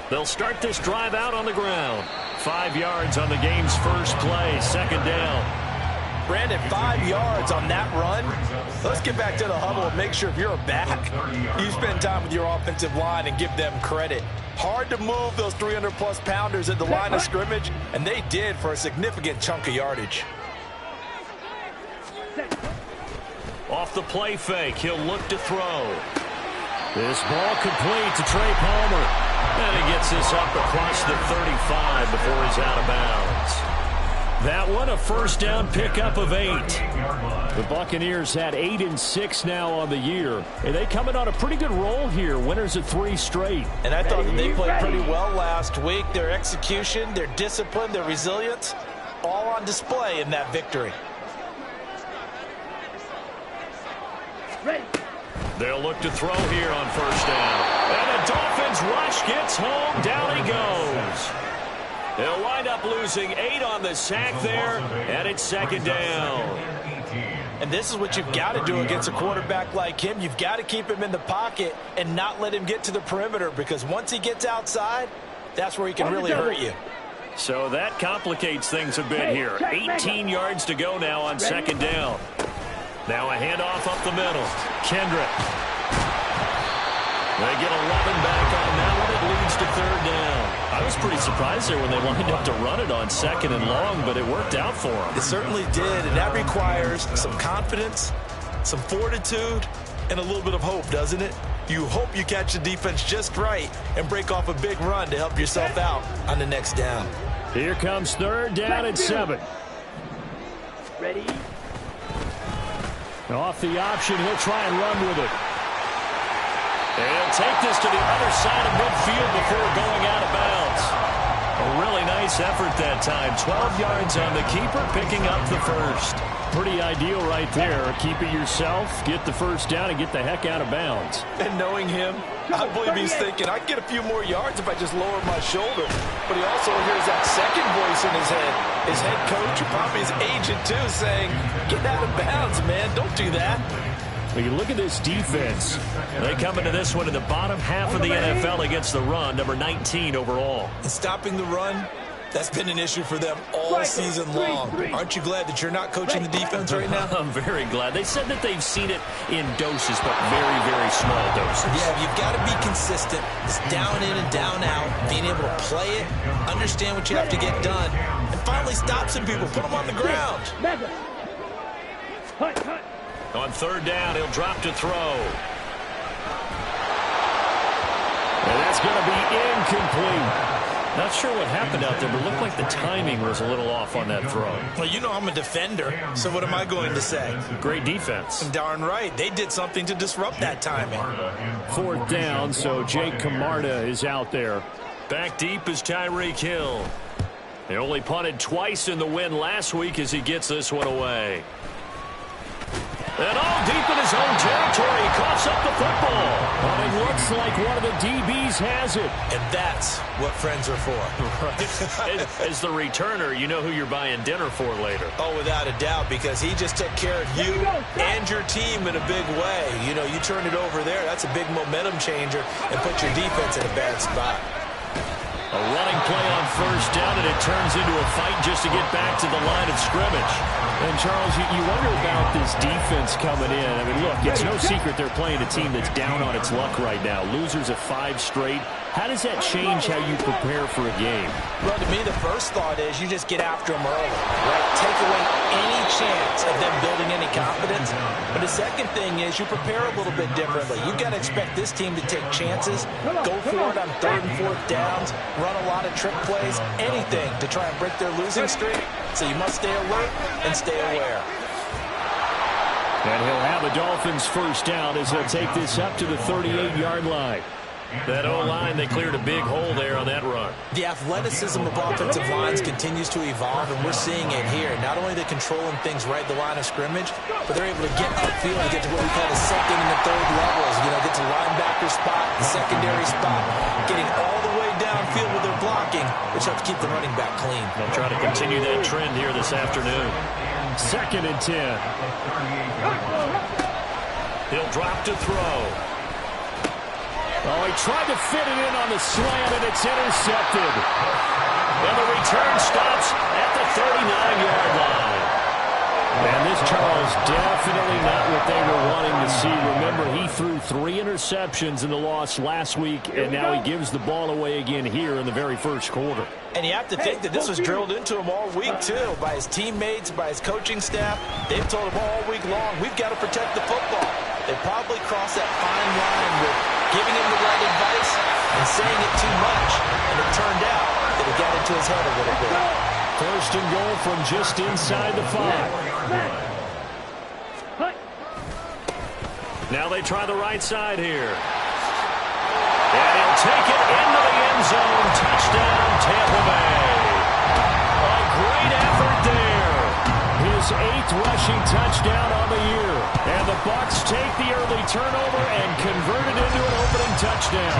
They'll start this drive out on the ground. 5 yards on the game's first play, second down. Brandon, 5 yards on that run. Let's get back to the huddle and make sure if you're a back, you spend time with your offensive line and give them credit. Hard to move those 300-plus pounders at the line of scrimmage, and they did for a significant chunk of yardage. Off the play fake, he'll look to throw. This ball complete to Trey Palmer. And he gets this up across the 35 before he's out of bounds. That one, a first down pickup of 8. The Buccaneers had 8 and 6 now on the year. And they coming on a pretty good roll here. Winners of 3 straight. And I thought that they played pretty well last week. Their execution, their discipline, their resilience, all on display in that victory. They'll look to throw here on first down. And the Dolphins rush gets home. Down he goes. They'll wind up losing 8 on the sack there, and it's second down. And this is what you've got to do against a quarterback like him. You've got to keep him in the pocket and not let him get to the perimeter, because once he gets outside, that's where he can really hurt you. So that complicates things a bit here. 18 yards to go now on second down. Now a handoff up the middle. Kendrick. They get 11 back on that one. It leads to third down. I was pretty surprised there when they lined up to run it on second and long, but it worked out for them. It certainly did, and that requires some confidence, some fortitude, and a little bit of hope, doesn't it? You hope you catch the defense just right and break off a big run to help yourself out on the next down. Here comes third down and 7. Ready? Off the option, he'll try and run with it. And he'll take this to the other side of midfield before going out of bounds. A really nice effort that time. 12 yards on the keeper, picking up the first. Pretty ideal right there. Keep it yourself, get the first down, and get the heck out of bounds. And knowing him, I believe he's thinking, I can get a few more yards if I just lower my shoulder. But he also hears that second voice in his head. His head coach, or probably his agent too, saying, get out of bounds, man. Don't do that. Well, you look at this defense. They come into this one in the bottom half of the NFL against the run, number 19 overall. And stopping the run, that's been an issue for them all season long. Aren't you glad that you're not coaching the defense right now? I'm very glad. They said that they've seen it in doses, but very, very small doses. Yeah, you've got to be consistent. It's down in and down out, being able to play it, understand what you have to get done, and finally stop some people, put them on the ground. On third down, he'll drop to throw. And that's going to be incomplete. Not sure what happened out there, but it looked like the timing was a little off on that throw. Well, you know I'm a defender, so what am I going to say? Great defense. Darn right. They did something to disrupt that timing. Fourth down, so Jake Camarda is out there. Back deep is Tyreek Hill. They only punted twice in the win last week as he gets this one away. And all deep in his own territory, he coughs up the football. But it looks like one of the DBs has it. And that's what friends are for. Right. As the returner, you know who you're buying dinner for later. Oh, without a doubt, because he just took care of you and your team in a big way. You know, you turn it over there, that's a big momentum changer, and put your defense in a bad spot. A running play on first down, and it turns into a fight just to get back to the line of scrimmage. And, Charles, you wonder about this defense coming in. I mean, look, it's no secret they're playing a team that's down on its luck right now. Losers of 5 straight. How does that change how you prepare for a game? Well, to me, the first thought is you just get after them early, right? Take away any chance of them building any confidence. But the second thing is you prepare a little bit differently. You've got to expect this team to take chances, go for it on third and fourth downs, run a lot of trick plays, anything to try and break their losing streak. So you must stay alert and stay aware. And he'll have the Dolphins first down as they'll take this up to the 38-yard line. That O-line, they cleared a big hole there on that run. The athleticism of offensive lines continues to evolve, and we're seeing it here. Not only are they controlling things right at the line of scrimmage, but they're able to get upfield and get to what we call the second and the third levels. You know, get to linebacker spot, the secondary spot, getting all the way downfield with their blocking, which helps keep the running back clean. They'll try to continue that trend here this afternoon. Second and 10. He'll drop to throw. Oh, he tried to fit it in on the slam, and it's intercepted. And the return stops at the 39-yard line. And this, Charles, definitely not what they were wanting to see. Remember, he threw 3 interceptions in the loss last week, and now he gives the ball away again here in the very first quarter. And you have to think that this was drilled into him all week, too, by his teammates, by his coaching staff. They've told him all week long, we've got to protect the football. They probably crossed that fine line with giving him the right advice and saying it too much. And it turned out that it got into his head a little bit. First and goal from just inside the 5. Now they try the right side here. And he'll take it into the end zone. Touchdown, Tampa Bay. A great effort there. His 8th rushing touchdown on the year. And the Bucs take the early turnover and convert it into an opening touchdown.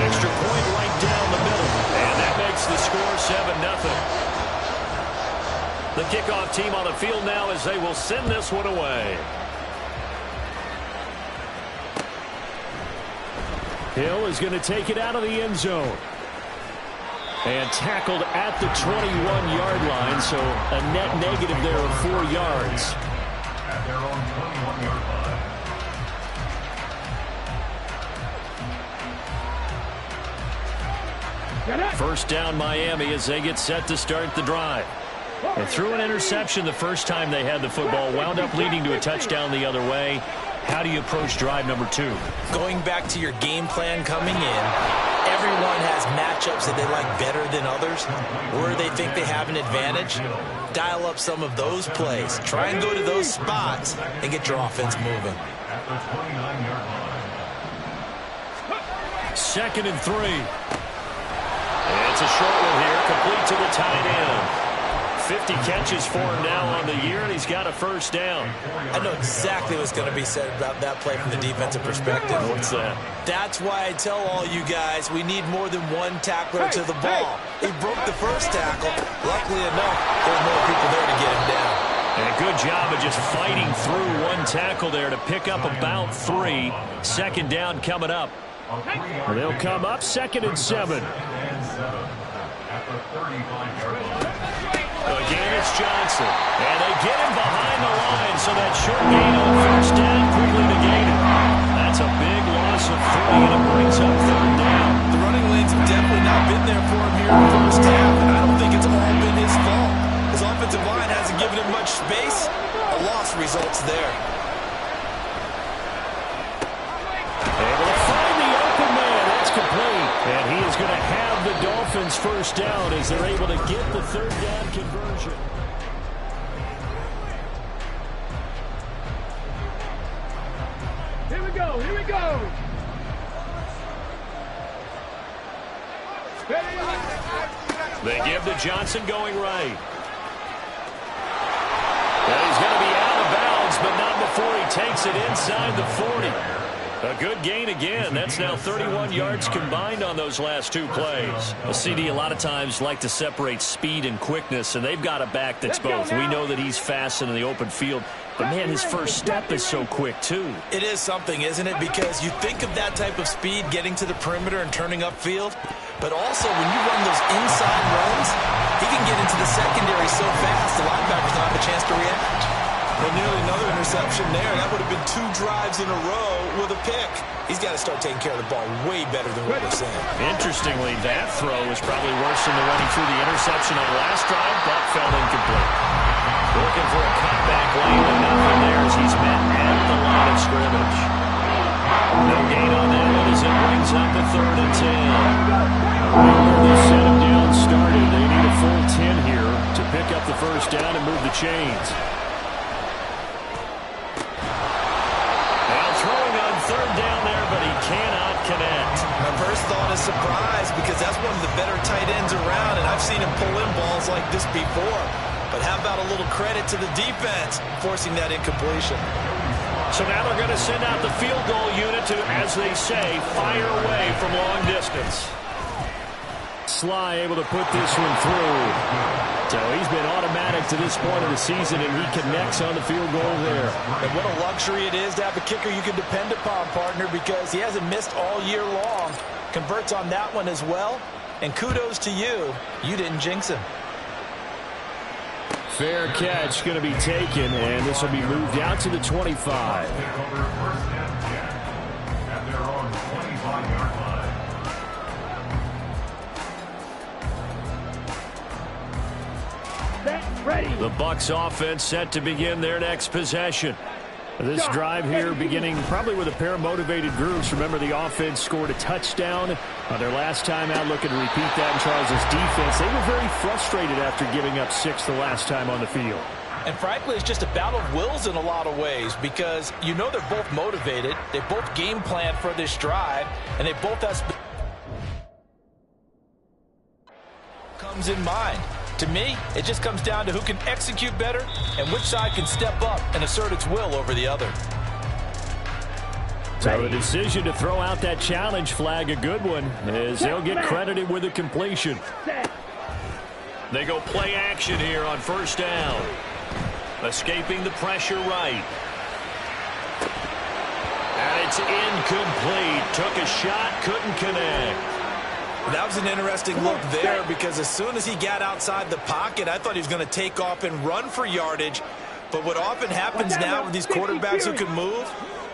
Extra point right down the middle. And that makes the score 7-0. The kickoff team on the field now as they will send this one away. Hill is going to take it out of the end zone. And tackled at the 21-yard line, so a net negative there of 4 yards. At their own 21-yard line. First down Miami as they get set to start the drive. They threw an interception the first time they had the football, wound up leading to a touchdown the other way. How do you approach drive number 2? Going back to your game plan coming in, everyone has matchups that they like better than others, where they think they have an advantage. Dial up some of those plays. Try and go to those spots and get your offense moving. 2nd and 3. And it's a short one here, complete to the tight end. 50 catches for him now on the year, and he's got a first down. I know exactly what's going to be said about that play from the defensive perspective. What's that? That's why I tell all you guys we need more than one tackler to the ball. He broke the first tackle. Luckily enough, there's more people there to get him down. And a good job of just fighting through one tackle there to pick up about 3. 2nd down coming up. And they'll come up 2nd and 7. Again, it's Johnson. And they get him behind the line, so that short gain on first down quickly negated. That's a big loss of 3, and it brings up 3rd down. The running lanes have definitely not been there for him here in the first half, and I don't think it's all been his fault. His offensive line hasn't given him much space. A loss results there. Able to find the open man. That's complete. And he is going to have the Dolphins first down as they're able to get the 3rd down conversion. Here we go, here we go. They give to Johnson going right. And he's going to be out of bounds, but not before he takes it inside the 40. A good gain again. That's now 31 yards combined on those last 2 plays. A CD a lot of times like to separate speed and quickness, and they've got a back that's both. We know that he's fast in the open field, but man, his first step is so quick too. It is something, isn't it? Because you think of that type of speed getting to the perimeter and turning upfield, but also when you run those inside runs, he can get into the secondary so fast the linebackers don't have a chance to react. And nearly another interception there. That would have been 2 drives in a row with a pick. He's got to start taking care of the ball way better than what we're seeing. Interestingly, that throw was probably worse than the one he threw the interception on last drive, but fell incomplete. Looking for a cutback lane, and nothing there as he's met at the line of scrimmage. No gain on that one as it brings up the 3rd and 10. Where the set him down started, they need a full 10 here to pick up the first down and move the chains. Third down there, but he cannot connect. My first thought is surprise because that's one of the better tight ends around, and I've seen him pull in balls like this before. But how about a little credit to the defense forcing that incompletion? So now they're going to send out the field goal unit to, as they say, fire away from long distance. Sly able to put this one through. So he's been automatic to this point of the season, and he connects on the field goal there. And what a luxury it is to have a kicker you can depend upon, partner, because he hasn't missed all year long. Converts on that one as well. And kudos to you. You didn't jinx him. Fair catch going to be taken, and this will be moved out to the 25. Ready. The Bucs offense set to begin their next possession. This drive here beginning probably with a pair of motivated groups. Remember, the offense scored a touchdown on their last time out, looking to repeat that in Charles' defense. They were very frustrated after giving up 6 the last time on the field. And frankly, it's just a battle of wills in a lot of ways, because you know they're both motivated. They both game plan for this drive, and they both have comes in mind. To me, it just comes down to who can execute better and which side can step up and assert its will over the other. So the decision to throw out that challenge flag, a good one, as they'll get credited with a completion. They go play action here on first down. Escaping the pressure right. And it's incomplete. Took a shot, couldn't connect. That was an interesting look there, because as soon as he got outside the pocket, I thought he was going to take off and run for yardage. But what often happens now with these quarterbacks who can move,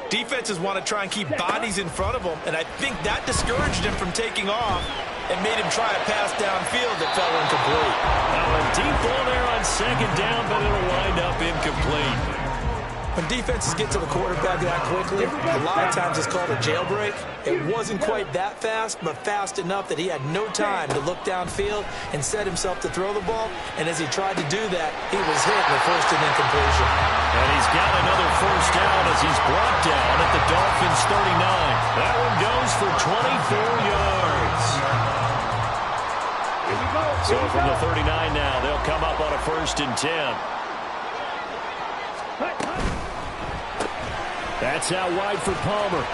defenses want to try and keep bodies in front of them, and I think that discouraged him from taking off and made him try a pass downfield that fell incomplete. Now a deep ball there on second down, but it'll wind up incomplete. When defenses get to the quarterback that quickly, a lot of times it's called a jailbreak. It wasn't quite that fast, but fast enough that he had no time to look downfield and set himself to throw the ball. And as he tried to do that, he was hit with first and incompletion. And he's got another first down as he's brought down at the Dolphins' 39. That one goes for 24 yards. So from the 39 now, they'll come up on a 1st and 10. That's out wide for Palmer.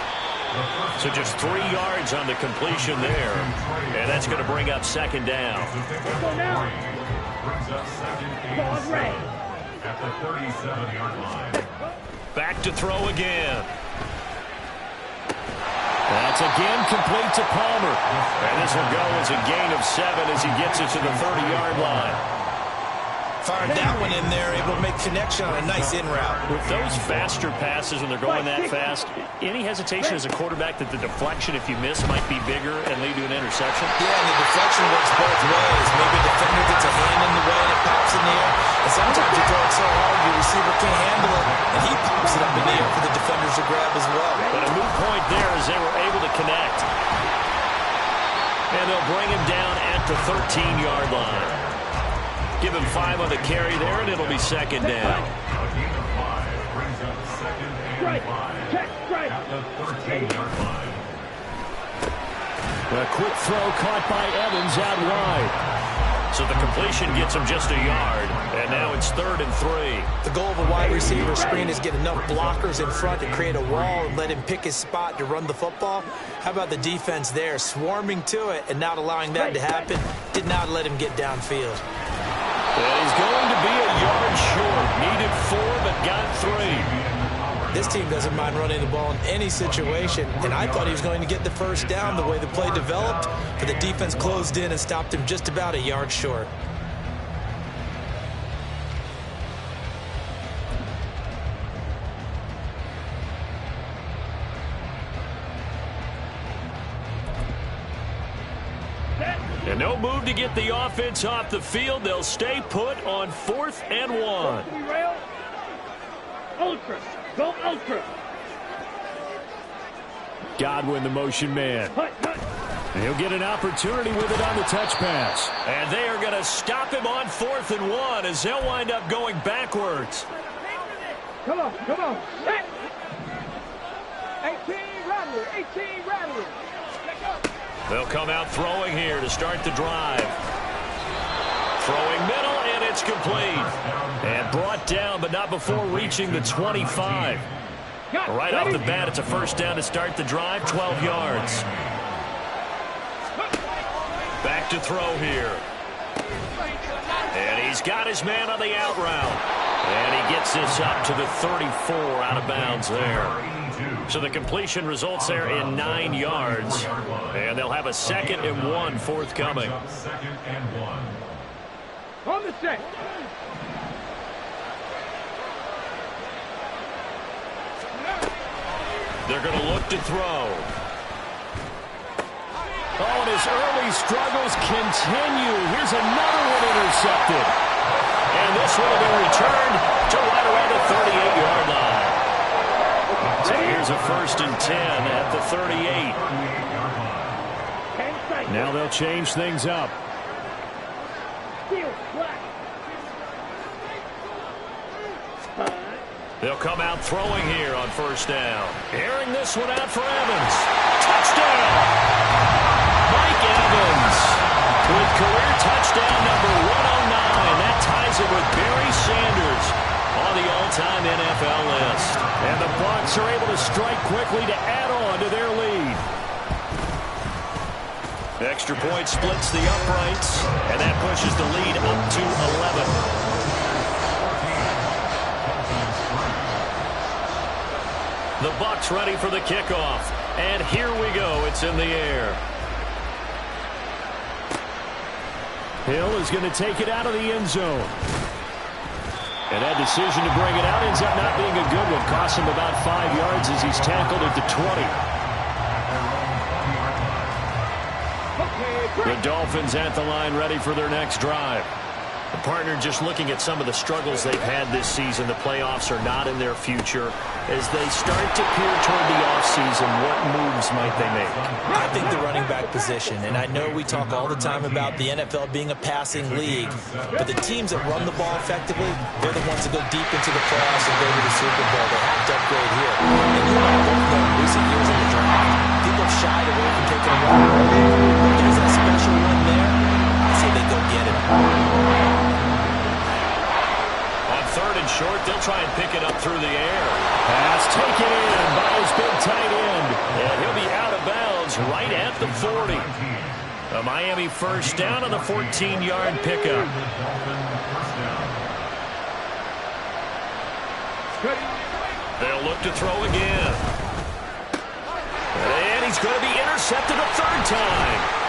So just 3 yards on the completion there. And that's going to bring up second down. At the 37-yard line. Back to throw again. That's again complete to Palmer. And this will go as a gain of 7 as he gets it to the 30-yard line. Fired that one in there, able to make connection on a nice in route. With those faster passes when they're going that fast, any hesitation as a quarterback that the deflection, if you miss, might be bigger and lead to an interception? Yeah, and the deflection works both ways. Maybe a defender gets a hand in the way and it pops in the air. And sometimes you throw it so hard your receiver can't handle it, and he pops it up in the air for the defenders to grab as well. But a moot point there as they were able to connect. And they'll bring him down at the 13-yard line. Give him 5 on the carry there, and it'll be second down. A gain of 5 brings up 2nd and 5 at the 13-yard line. A quick throw caught by Evans out wide. So the completion gets him just a yard, and now it's 3rd and 3. The goal of a wide receiver screen is get enough blockers in front to create a wall and let him pick his spot to run the football. How about the defense there, swarming to it and not allowing that to happen? Did not let him get downfield. And he's going to be a yard short. Needed 4, but got 3. This team doesn't mind running the ball in any situation, and I thought he was going to get the first down the way the play developed, but the defense closed in and stopped him just about a yard short. And no move to get the offense off the field. They'll stay put on 4th and 1. Ultra. Go ultra. Godwin, the motion man. He'll get an opportunity with it on the touch pass. And they are going to stop him on 4th and 1 as they'll wind up going backwards. Come on. Set. 18 Rattler. They'll come out throwing here to start the drive. Throwing middle, and it's complete. And brought down, but not before reaching the 25. Right off the bat, it's a first down to start the drive, 12 yards. Back back to throw here. And he's got his man on the out route. And he gets this up to the 34 out of bounds there. So the completion results there in 9 yards. And they'll have a 2nd and 1 forthcoming. On the set. They're going to look to throw. Oh, and his early struggles continue. Here's another one intercepted. And this one will be returned to right around the 38-yard line. So here's a 1st and 10 at the 38. Now they'll change things up. They'll come out throwing here on 1st down. Airing this one out for Evans. Touchdown! Mike Evans with career touchdown number 109. That ties it with Barry Sanders on the all-time NFL list. And the Bucs are able to strike quickly to add on to their lead. Extra point splits the uprights, and that pushes the lead up to 11. The Bucs ready for the kickoff. And here we go. It's in the air. Hill is going to take it out of the end zone. And that decision to bring it out ends up not being a good one. Costs him about 5 yards as he's tackled at the 20. The Dolphins at the line ready for their next drive. The partner just looking at some of the struggles they've had this season. The playoffs are not in their future. As they start to peer toward the offseason, what moves might they make? I think the running back position, and I know we talk all the time about the NFL being a passing league, but the teams that run the ball effectively, they're the ones that go deep into the playoffs and go to the Super Bowl. They have to upgrade here. And you and I both know in recent years in the draft, people have shied away from taking a running back. But there's that special one there. I say they go get it. 3rd and short, they'll try and pick it up through the air. Pass taken in by his big tight end. And he'll be out of bounds right at the 40. A Miami 1st down on the 14-yard pickup. They'll look to throw again. And he's going to be intercepted a 3rd time.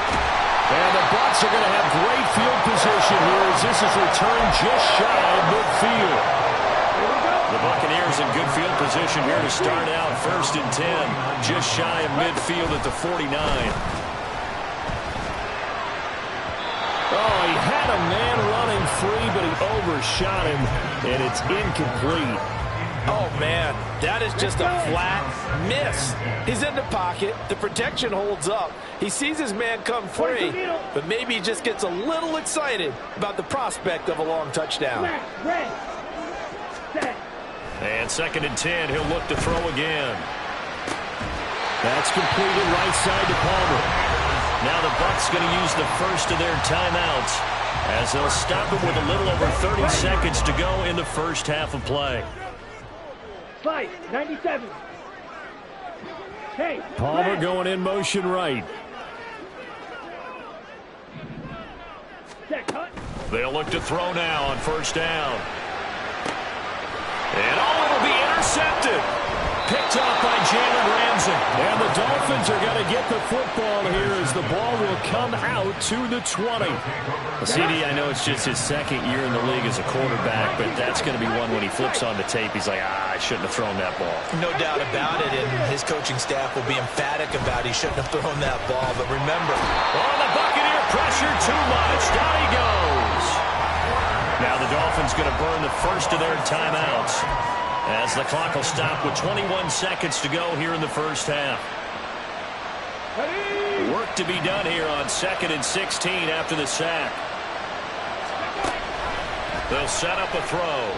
And the Bucs are going to have great field position here as this is returned just shy of midfield. The Buccaneers in good field position here to start out 1st and 10, just shy of midfield at the 49. Oh, he had a man running free, but he overshot him, and it's incomplete. Oh, man, that is just a flat miss. He's in the pocket. The protection holds up. He sees his man come free, but maybe he just gets a little excited about the prospect of a long touchdown. And 2nd and 10, he'll look to throw again. That's completed right side to Palmer. Now the Bucs going to use the first of their timeouts as they'll stop him with a little over 30 seconds to go in the first half of play. 97. Hey, Palmer going in motion right. They'll look to throw now on 1st down. And it'll be intercepted. Picked off by Jalen Ramsey. And the Dolphins are going to get the football here as the ball will come out to the 20. CD, I know it's just his 2nd year in the league as a quarterback, but that's going to be one when he flips on the tape. He's like, I shouldn't have thrown that ball. No doubt about it, and his coaching staff will be emphatic about he shouldn't have thrown that ball. But remember, the Buccaneer pressure too much. Down he goes. Now the Dolphins going to burn the first of their timeouts as the clock will stop with 21 seconds to go here in the first half. Work to be done here on 2nd and 16 after the sack. They'll set up a throw.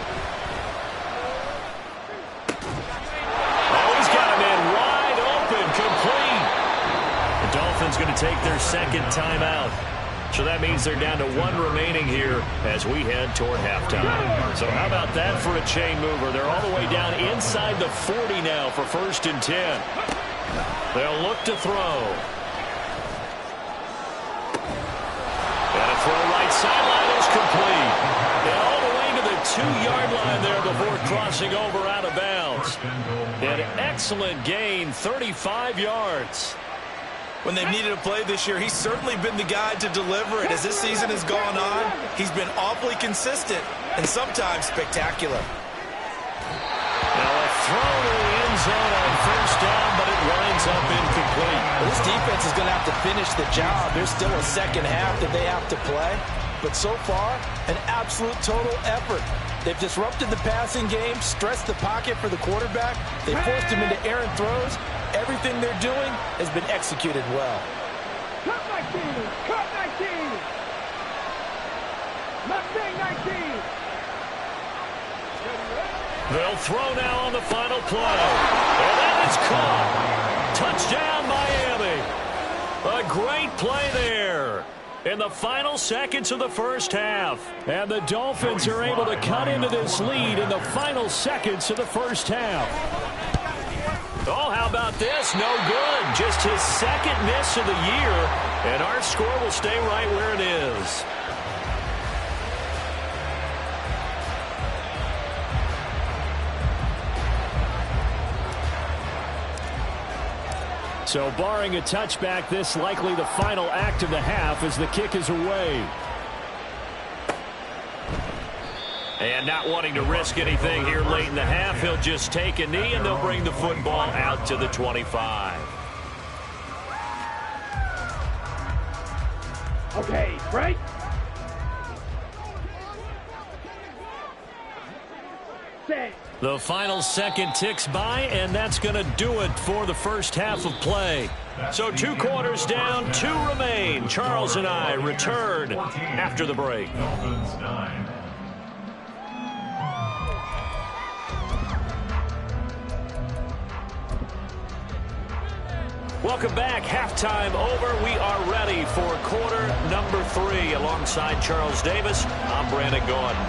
Oh, he's got him in wide open, complete. The Dolphins going to take their 2nd timeout. So that means they're down to 1 remaining here as we head toward halftime. So how about that for a chain mover? They're all the way down inside the 40 now for 1st and 10. They'll look to throw. throw right sideline is complete. And all the way to the 2-yard line there before crossing over out of bounds. An excellent gain, 35 yards. When they've needed a play this year, he's certainly been the guy to deliver it. As this season has gone on, he's been awfully consistent and sometimes spectacular. Now a throw to the end zone on first down, but it winds up incomplete. Well, this defense is going to have to finish the job. There's still a second half that they have to play. But so far, an absolute total effort. They've disrupted the passing game, stressed the pocket for the quarterback. They forced him into errant throws. Everything they're doing has been executed well. Cut 19! Cut 19! Mustang 19! They'll throw now on the final play. And that is caught. Touchdown, Miami. A great play there in the final seconds of the first half. And the Dolphins are able to cut into this lead in the final seconds of the first half. Oh, how about this? No good. Just his second miss of the year. And our score will stay right where it is. So barring a touchback, this likely the final act of the half as the kick is away. And not wanting to risk anything here late in the half, he'll just take a knee and they'll bring the football out to the 25. Okay, break. Set. The final second ticks by, and that's going to do it for the first half of play. So 2 quarters down, 2 remain. Charles and I return after the break. Dolphins 9. Welcome back. Halftime over. We are ready for quarter number 3. Alongside Charles Davis, I'm Brandon Gordon.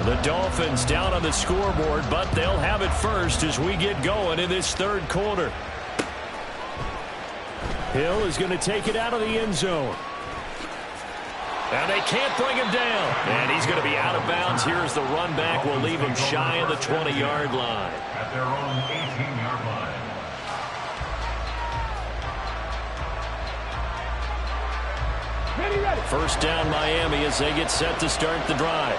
The Dolphins down on the scoreboard, but they'll have it first as we get going in this third quarter. Hill is going to take it out of the end zone. And they can't bring him down. And he's going to be out of bounds. Here's the run back. Will leave him shy of the 20-yard line. At their own 18-yard line. Ready. First down Miami as they get set to start the drive.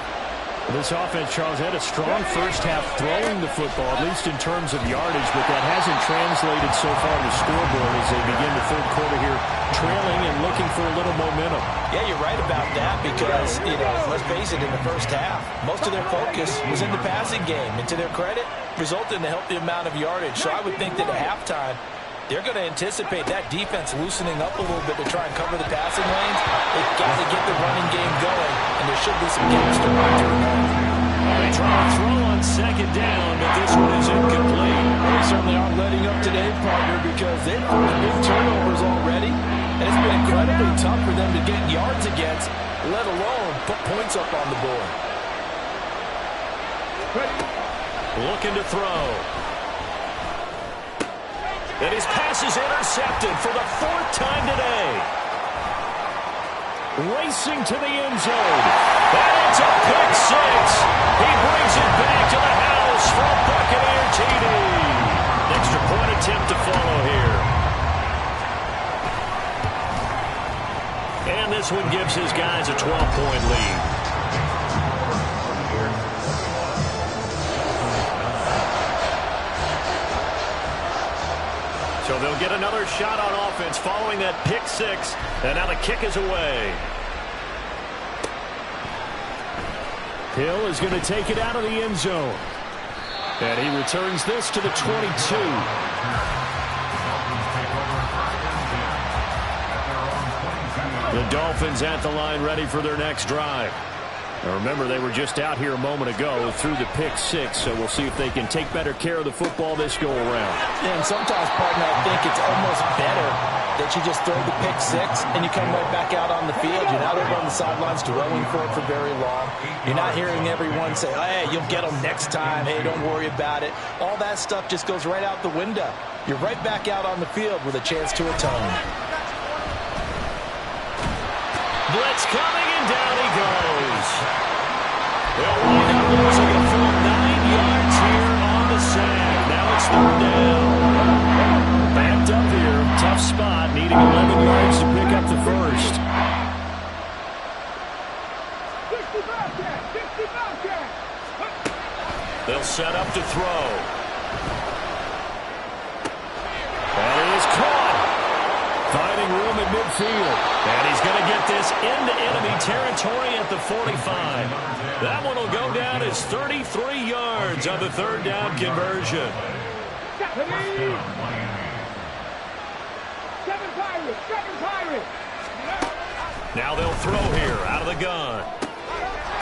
This offense, Charles, had a strong first half throwing the football, at least in terms of yardage, but that hasn't translated so far to the scoreboard as they begin the third quarter here, trailing and looking for a little momentum. Yeah, you're right about that because, let's face it, in the first half, most of their focus was in the passing game. And to their credit, resulted in a healthy amount of yardage. So I would think that at halftime, they're going to anticipate that defense loosening up a little bit to try and cover the passing lanes. They've got to get the running game going, and there should be some games to run to. They try to throw on second down, but this one is incomplete. They certainly aren't letting up today, partner, because they've had big turnovers already, and it's been incredibly tough for them to get yards against, let alone put points up on the board. Looking to throw. And his pass is intercepted for the 4th time today. Racing to the end zone. And it's a pick 6. He brings it back to the house for a Buccaneer TD. Extra point attempt to follow here. And this one gives his guys a 12-point lead. So they'll get another shot on offense following that pick 6. And now the kick is away. Hill is going to take it out of the end zone. And he returns this to the 22. The Dolphins at the line ready for their next drive. Now remember, they were just out here a moment ago through the pick 6, so we'll see if they can take better care of the football this go-around. And sometimes, partner, I think it's almost better that you just throw the pick 6 and you come right back out on the field. You're not over on the sidelines dwelling for it for very long. You're not hearing everyone say, hey, you'll get them next time. Hey, don't worry about it. All that stuff just goes right out the window. You're right back out on the field with a chance to atone. Blitz coming, and down he goes. They'll wind up losing a full 9 yards here on the sack. Now it's 3rd down. Backed up here. Tough spot. Needing 11 yards to pick up the first. 60 Bobcat. They'll set up to throw. And it is caught. Finding room at midfield. And he's going to get this into enemy territory at the 45. That one will go down as 33 yards on the 3rd down conversion. 7 Pirates. Now they'll throw here out of the gun.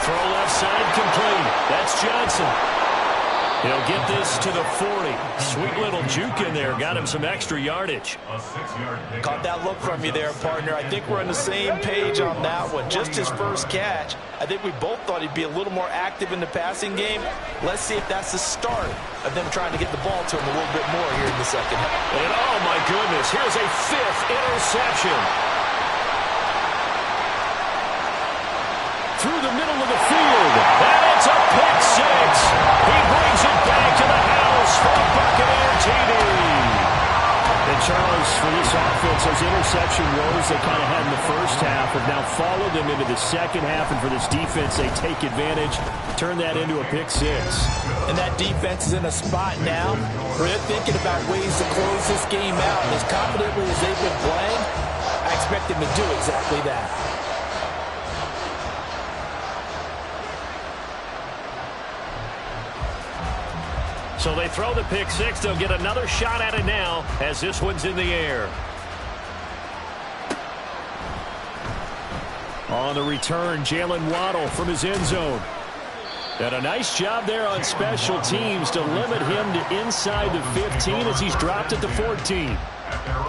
Throw left side complete. That's Johnson. He'll get this to the 40. Sweet little juke in there. Got him some extra yardage. Caught that look from you there, partner. I think we're on the same page on that one. Just his first catch. I think we both thought he'd be a little more active in the passing game. Let's see if that's the start of them trying to get the ball to him a little bit more here in the second half. And oh my goodness, here's a 5th interception. Through the middle of the field. And it's a pick 6. He brings it back to the house for a Buccaneer TD. And Charles, for this offense, those interception woes they kind of had in the first half have now followed them into the second half. And for this defense, they take advantage, turn that into a pick 6. And that defense is in a spot now where they're thinking about ways to close this game out. And as confidently as they've been playing, I expect them to do exactly that. So they throw the pick 6. They'll get another shot at it now as this one's in the air. On the return, Jalen Waddle from his end zone. And a nice job there on special teams to limit him to inside the 15 as he's dropped at the 14.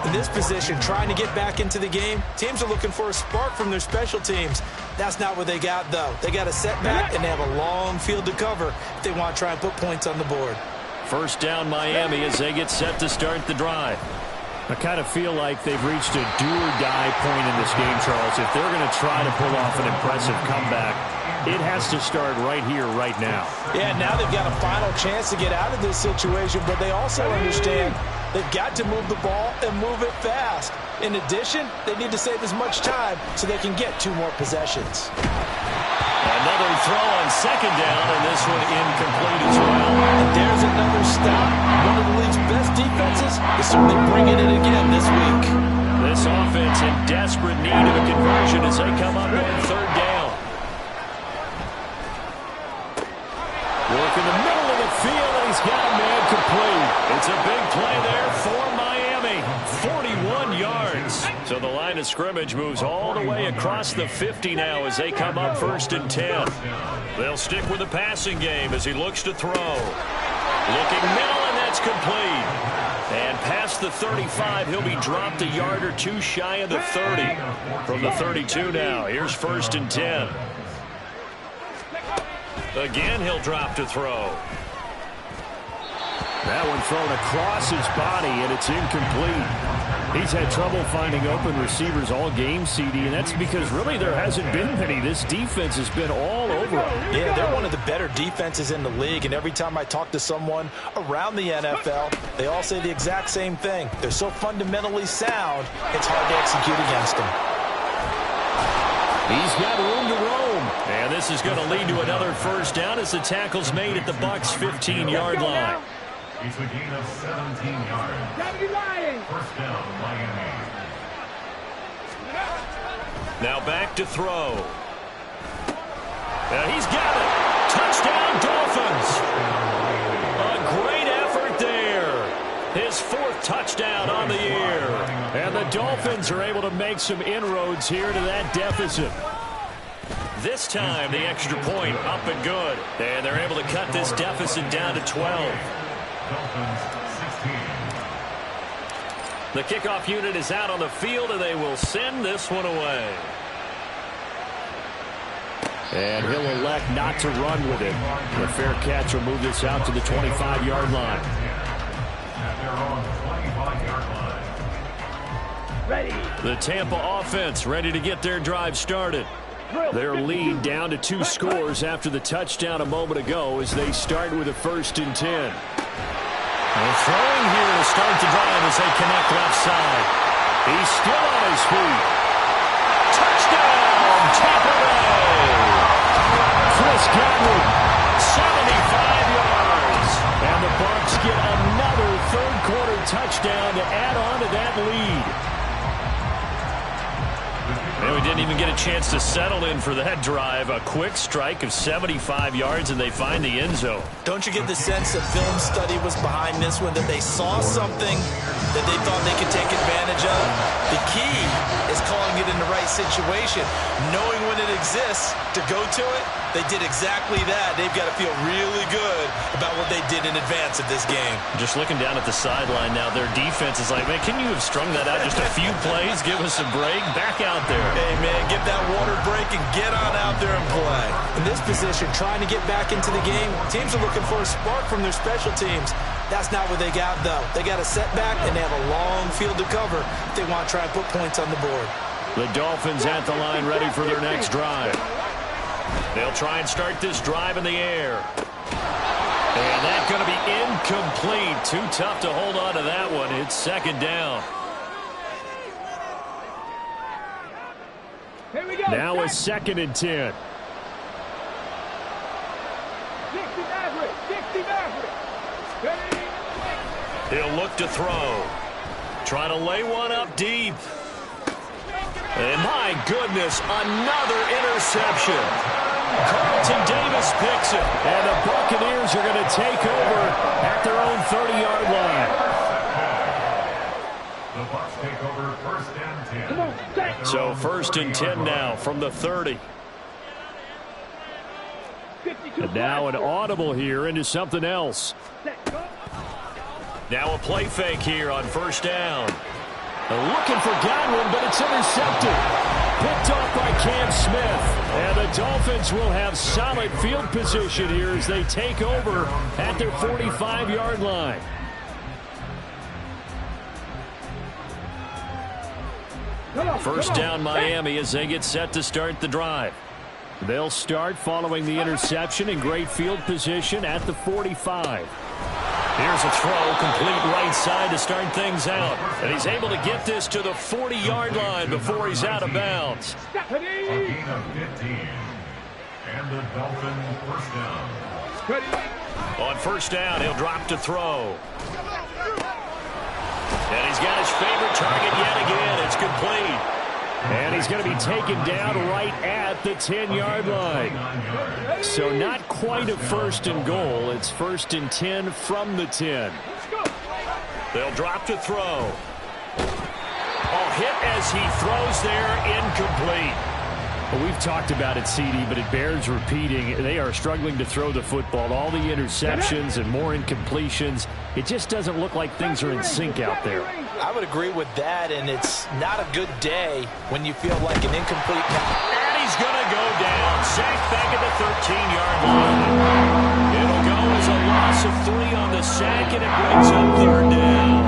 In this position, trying to get back into the game, teams are looking for a spark from their special teams. That's not what they got, though. They got a setback, and they have a long field to cover if they want to try and put points on the board. 1st down Miami as they get set to start the drive. I kind of feel like they've reached a do-or-die point in this game, Charles. If they're going to try to pull off an impressive comeback, it has to start right here, right now. Yeah, now they've got a final chance to get out of this situation, but they also understand they've got to move the ball and move it fast. In addition, they need to save as much time so they can get 2 more possessions. Another throw on 2nd down, and this one incomplete as well. And there's another stop. One of the league's best defenses is certainly bringing it again this week. This offense in desperate need of a conversion as they come up on 3rd down. Work in the middle of the field, and he's got a man complete. It's a big play there for Miami. 41 yards. So the line of scrimmage moves all the way across the 50 now as they come up 1st and 10. They'll stick with the passing game as he looks to throw. Looking middle, and that's complete. And past the 35, he'll be dropped a yard or 2 shy of the 30. From the 32 now, here's 1st and 10. Again, he'll drop to throw. That one thrown across his body, and it's incomplete. He's had trouble finding open receivers all game, CD, and that's because really there hasn't been many. This defense has been all over him. Yeah, they're one of the better defenses in the league, and every time I talk to someone around the NFL, they all say the exact same thing. They're so fundamentally sound, it's hard to execute against them. He's got room to roam. And this is going to lead to another 1st down as the tackle's made at the Bucs' 15-yard line. It's a gain of 17 yards. 1st down, Miami. Now back to throw. And he's got it. Touchdown, Dolphins. A great effort there. His 4th touchdown on the year. And the Dolphins are able to make some inroads here to that deficit. This time, the extra point up and good. And they're able to cut this deficit down to 12. The kickoff unit is out on the field, and they will send this one away. And he'll elect not to run with it. The fair catch will move this out to the 25-yard line. At their own 25-yard line. The Tampa offense ready to get their drive started. Their lead down to 2 scores after the touchdown a moment ago as they start with a 1st and 10. They're throwing here to start the drive as they connect left side. He's still on his feet. Touchdown, Tampa Bay! Chris Godwin, 75 yards. And the Bucs get another third-quarter touchdown to add on to that lead. And we didn't even get a chance to settle in for that drive. A quick strike of 75 yards, and they find the end zone. Don't you get the sense that film study was behind this one, that they saw something that they thought they could take advantage of? The key is calling it in the right situation, knowing when it exists to go to it. They did exactly that. They've got to feel really good about what they did in advance of this game. Just looking down at the sideline now, their defense is like, man, can you have strung that out just a few plays? Give us a break. Back out there. Hey, man, give that water break and get on out there and play. In this position, trying to get back into the game, teams are looking for a spark from their special teams. That's not what they got, though. They got a setback, and they have a long field to cover if they want to try and put points on the board. The Dolphins at the line ready for their next drive. They'll try and start this drive in the air. And that's going to be incomplete. Too tough to hold on to that one. It's 2nd down. Here we go. Now a 2nd and 10. 60 Maverick. 60 Maverick. He'll look to throw. Trying to lay one up deep. And my goodness, another interception. Carlton Davis picks it. And the Buccaneers are going to take over at their own 30-yard line. The Bucs take over 1st and 10. Come on, set. So 1st and 10 now from the 30. 52 And now an audible here into something else. Set, go. Now a play fake here on 1st down. Looking for Godwin, but it's intercepted. Picked off by Cam Smith. And the Dolphins will have solid field position here as they take over at their 45-yard line. First down Miami as they get set to start the drive. They'll start following the interception in great field position at the 45. Here's a throw, complete right side to start things out. And he's able to get this to the 40-yard line before he's out of bounds. A gain of 15. And the Dolphins 1st down. On 1st down, he'll drop to throw. And he's got his favorite target yet again. It's complete. And he's going to be taken down right at the 10-yard line. So not quite a 1st and goal. It's 1st and 10 from the 10. They'll drop to throw. A hit as he throws there, incomplete. Well, we've talked about it, CD, but it bears repeating. They are struggling to throw the football. All the interceptions and more incompletions. It just doesn't look like things are in sync out there. I would agree with that, and it's not a good day when you feel like an incomplete pass. And he's going to go down. Sacked back at the 13-yard line. It'll go as a loss of 3 on the sack, and it brings up 3rd down.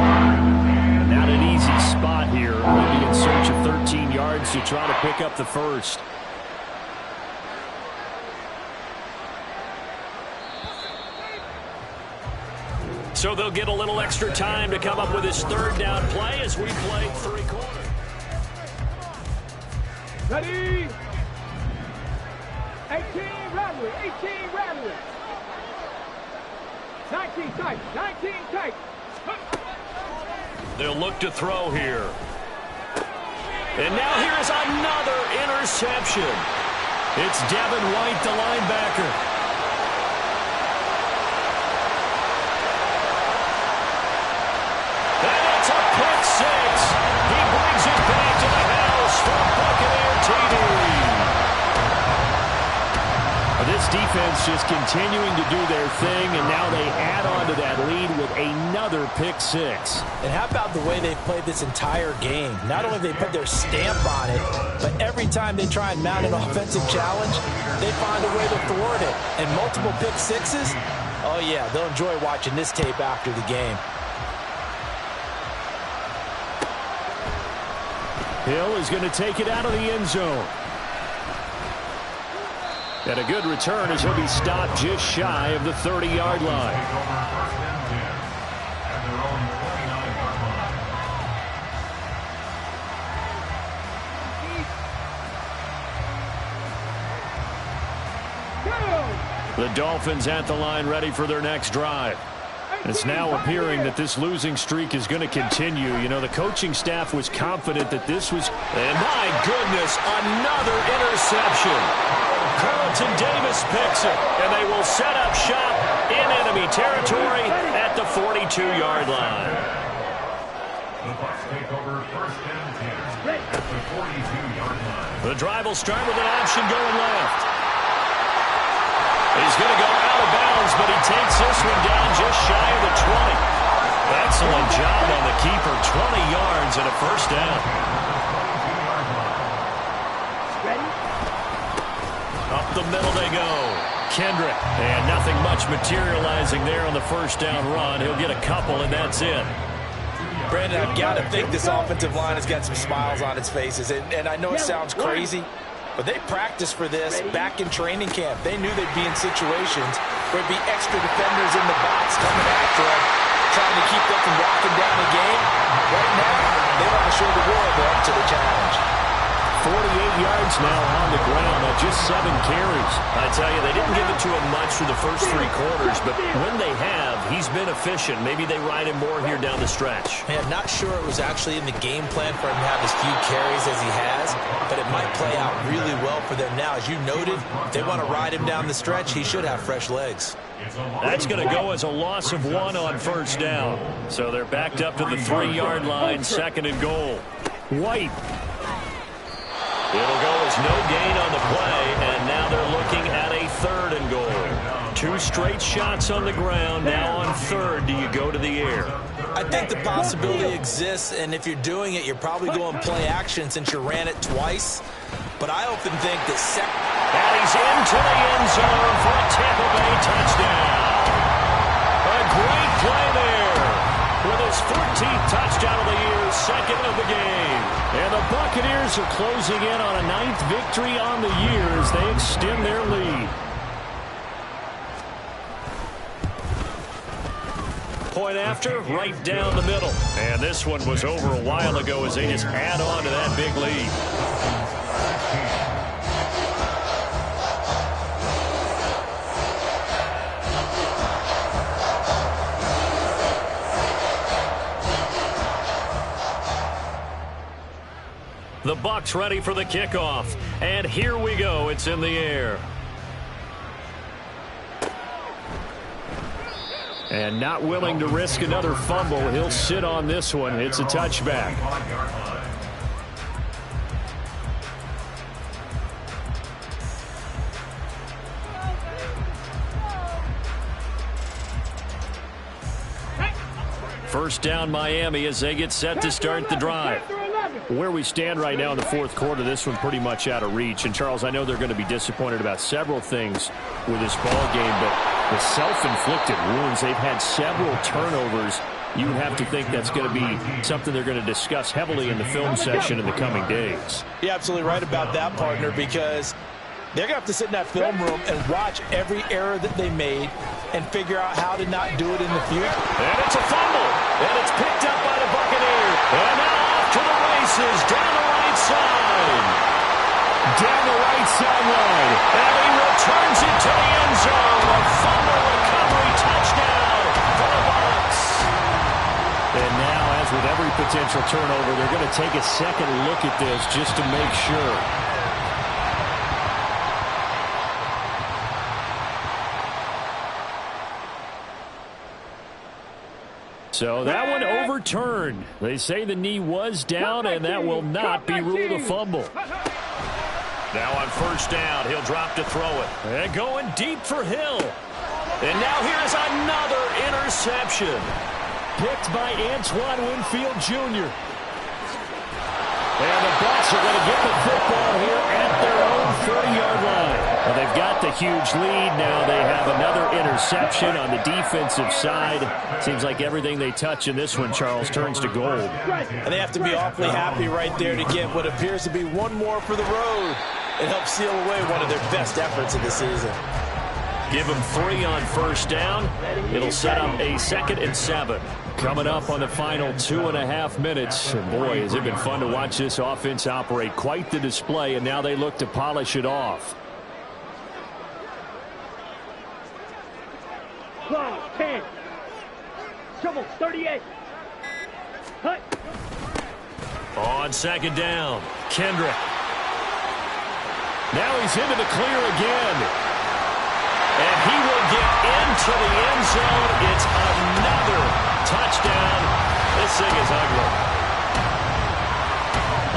Not an easy spot here. Maybe in search of 13 yards to try to pick up the 1st. So they'll get a little extra time to come up with his 3rd down play as we play 3 quarters. Ready. 18 Rattler. 18 Rattler. 19 tight. 19 tight. They'll look to throw here. And now here's another interception. It's Devin White, the linebacker. And it's a pick 6. He brings it back to the house for Buccaneer TD. This defense just continuing to do their thing, and now they add on to that lead with another pick 6. And how about the way they've played this entire game? Not only have they put their stamp on it, but every time they try and mount an offensive challenge, they find a way to thwart it. And multiple pick 6s, oh yeah, they'll enjoy watching this tape after the game. Hill is going to take it out of the end zone. And a good return as he'll be stopped just shy of the 30-yard line. The Dolphins at the line ready for their next drive. It's now appearing that this losing streak is going to continue. You know, the coaching staff was confident that this was... And my goodness, another interception. Carlton Davis picks it, and they will set up shop in enemy territory at the 42-yard line. The Bucs take over first and 10 at the 42-yard line. The drive will start with an option going left. He's going to go out of bounds, but he takes this one down just shy of the 20. Excellent job on the keeper. 20 yards and a first down. Up the middle they go. Kendrick. And nothing much materializing there on the first down run. He'll get a couple, and that's it. Brandon, I've got to think this offensive line has got some smiles on its faces. And I know it sounds crazy, but they practiced for this back in training camp. They knew they'd be in situations where there'd be extra defenders in the box coming after them, trying to keep them from locking down the game. Right now, they want to show the world they're up to the challenge. 48 yards now on the ground on just 7 carries. I tell you, they didn't give it to him much through the first 3 quarters, but when they have, he's been efficient. Maybe they ride him more here down the stretch. Man, not sure it was actually in the game plan for him to have as few carries as he has, but it might play out really well for them now. As you noted, if they want to ride him down the stretch, he should have fresh legs. That's going to go as a loss of 1 on first down. So they're backed up to the 3-yard line, 2nd and goal. White. It'll go as no gain on the play, and now they're looking at a 3rd and goal. 2 straight shots on the ground. Now on 3rd, do you go to the air? I think the possibility exists, and if you're doing it, you're probably going play action since you ran it twice. But I often think that and he's into the end zone for a Tampa Bay touchdown. A great play there with his 14th touchdown of the year, 2nd of the game. And the Buccaneers are closing in on a 9th victory on the year as they extend their lead. Point after, right down the middle. And this one was over a while ago as they just add on to that big lead. The Bucs ready for the kickoff. And here we go. It's in the air. And not willing to risk another fumble. He'll sit on this one. It's a touchback. First down Miami as they get set to start the drive. Where we stand right now in the 4th quarter, this one pretty much out of reach. And, Charles, I know they're going to be disappointed about several things with this ball game, but the self-inflicted wounds, they've had several turnovers. You would have to think that's going to be something they're going to discuss heavily in the film session in the coming days. You're absolutely right about that, partner, because they're going to have to sit in that film room and watch every error that they made and figure out how to not do it in the future. And it's a fumble, and it's picked up by the Buccaneers. And now off to the races down the right side. Down the right sideline. And he returns it to the end zone. A fumble recovery touchdown for the Bucs. And now, as with every potential turnover, they're going to take a second look at this just to make sure. So that one overturned. They say the knee was down, and that will not be ruled a fumble. Now on first down, he'll drop to throw it. And going deep for Hill. And now here's another interception. Picked by Antoine Winfield Jr. And the Bucs are going to get the football here at their own 30-yard line. Well, they've got the huge lead. Now they have another interception on the defensive side. Seems like everything they touch in this one, Charles, turns to gold. And they have to be awfully happy right there to get what appears to be one more for the road. It helps seal away one of their best efforts of the season. Give them 3 on first down. It'll set up a 2nd and 7. Coming up on the final 2.5 minutes. And boy, has it been fun to watch this offense operate. Quite the display, and now they look to polish it off. Claw, 10. Trouble, 38. Hut. On 2nd down, Kendrick. Now he's into the clear again. And he will get into the end zone. It's another touchdown. This thing is ugly.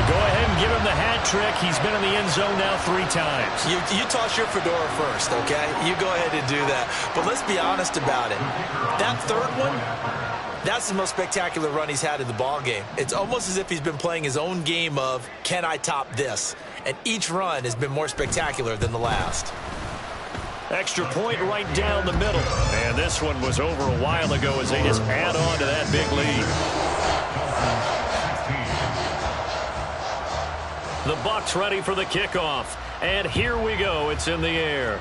Go ahead and give him the hat trick. He's been in the end zone now 3 times. You toss your fedora first, okay? You go ahead and do that. But let's be honest about it. That third one, that's the most spectacular run he's had in the ballgame. It's almost as if he's been playing his own game of, can I top this? And each run has been more spectacular than the last. Extra point right down the middle. And this one was over a while ago as they just add on to that big lead. The Bucs ready for the kickoff. And here we go. It's in the air.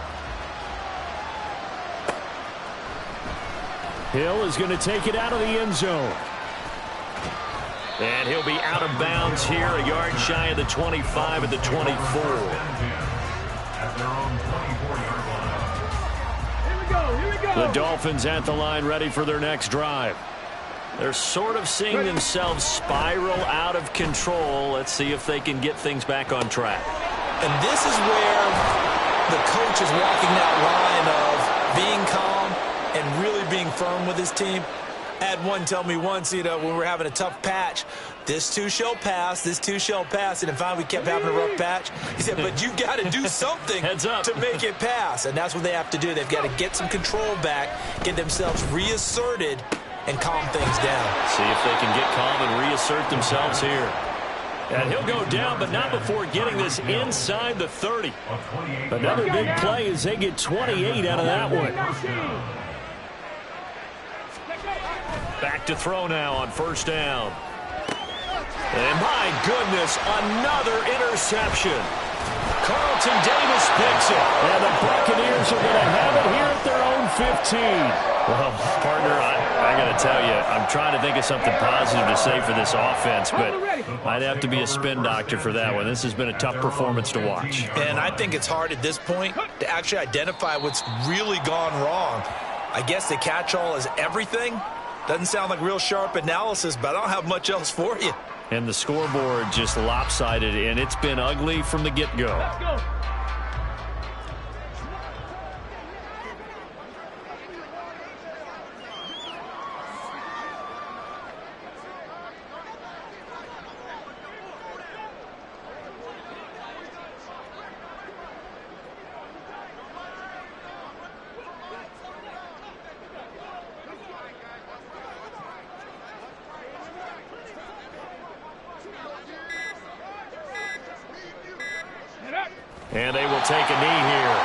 Hill is going to take it out of the end zone. And he'll be out of bounds here, a yard shy of the 25 at the 24. At their own 24-yard line. Here we go. The Dolphins at the line ready for their next drive. They're sort of seeing themselves spiral out of control. Let's see if they can get things back on track. And this is where the coach is walking that line of being calm and really being firm with his team. I had one tell me once, when we were having a tough patch, this too shall pass, this too shall pass. And in fact, we kept having a rough patch. He said, but you've got to do something to make it pass. And that's what they have to do. They've got to get some control back, get themselves reasserted, and calm things down. See if they can get calm and reassert themselves here. And he'll go down, but not before getting this inside the 30. Another big play as they get 28 out of that one. Back to throw now on first down. And my goodness, another interception. Carlton Davis picks it. And the Buccaneers are going to have it here at their own 15. Well, partner, I got to tell you, I'm trying to think of something positive to say for this offense, but I'd have to be a spin doctor for that one. This has been a tough performance to watch. And I think it's hard at this point to actually identify what's really gone wrong. I guess the catch-all is everything. Doesn't sound like real sharp analysis, but I don't have much else for you. And the scoreboard just lopsided, and it's been ugly from the get-go. Let's go. And they will take a knee here.